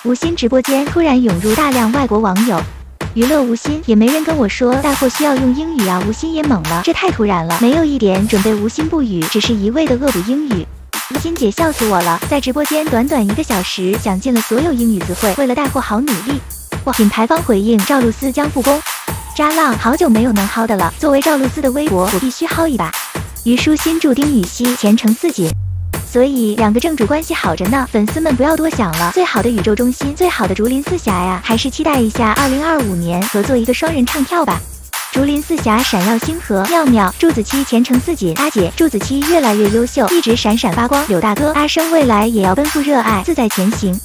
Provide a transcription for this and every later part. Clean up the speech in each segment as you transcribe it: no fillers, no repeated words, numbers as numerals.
吴昕直播间突然涌入大量外国网友，娱乐吴昕，也没人跟我说带货需要用英语啊！吴昕也懵了，这太突然了，没有一点准备。吴昕不语，只是一味的恶补英语。吴昕姐笑死我了，在直播间短短1个小时讲尽了所有英语词汇，为了带货好努力。哇！品牌方回应赵露思将复工，渣浪好久没有能薅的了。作为赵露思的微博，我必须薅一把。虞书欣祝丁禹兮前程似锦。所以两个正主关系好着呢，粉丝们不要多想了。最好的宇宙中心，最好的竹林四侠呀，还是期待一下2025年合作一个双人唱跳吧。竹林四侠闪耀星河，妙妙，祝子期前程似锦，阿姐，祝子期越来越优秀，一直闪闪发光。柳大哥，阿生未来也要奔赴热爱，自在前行。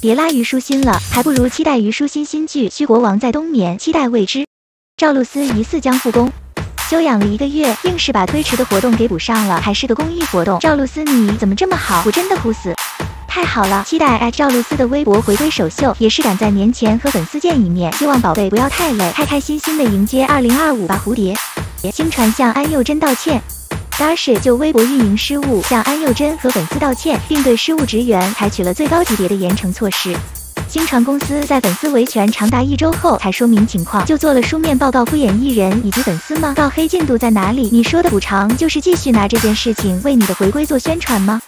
别拉虞书欣了，还不如期待虞书欣新剧《虚国王在冬眠》，期待未知。赵露思疑似将复工。休养了1个月，硬是把推迟的活动给补上了，还是个公益活动。赵露思你怎么这么好？我真的哭死！太好了，期待赵露思的微博回归首秀，也是赶在年前和粉丝见一面。希望宝贝不要太累，开开心心的迎接2025吧，蝴蝶。星传向安宥真道歉 ，Darcy 就微博运营失误向安宥真和粉丝道歉，并对失误职员采取了最高级别的严惩措施。星传公司在粉丝维权长达1周后才说明情况，就做了书面报告敷衍艺人以及粉丝吗？告黑进度在哪里？你说的补偿就是继续拿这件事情为你的回归做宣传吗？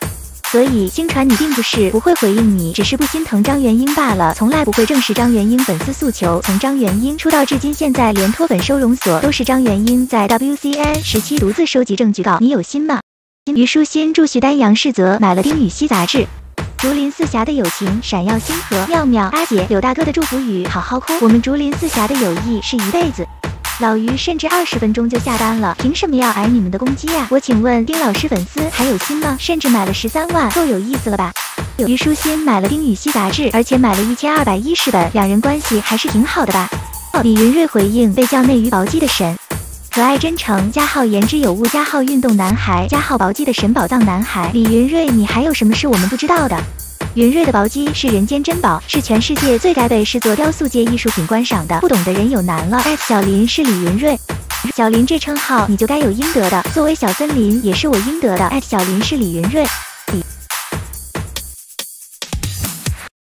所以星传你并不是不会回应你，只是不心疼张元英罢了，从来不会正视张元英粉丝诉求。从张元英出道至今，现在连脱粉收容所都是张元英在 WCN 时期独自收集证据稿，你有心吗？虞书欣祝徐丹杨世泽买了丁禹兮杂志。竹林四侠的友情闪耀星河，妙妙，阿姐，柳大哥的祝福语，好好哭。我们竹林四侠的友谊是一辈子。老于甚至20分钟就下单了，凭什么要挨你们的攻击呀？我请问丁老师粉丝还有心吗？甚至买了13万，够有意思了吧？虞书欣买了丁禹兮杂志，而且买了1210本，两人关系还是挺好的吧？李云睿回应被叫内娱薄姬的神。可爱真诚，加号言之有物，加号运动男孩，加号薄姬的神宝藏男孩。李云睿，你还有什么是我们不知道的？云睿的薄姬是人间珍宝，是全世界最该被视作雕塑界艺术品观赏的，不懂的人有难了。小林是李云睿，小林这称号你就该有应得的，作为小森林也是我应得的。小林是李云睿。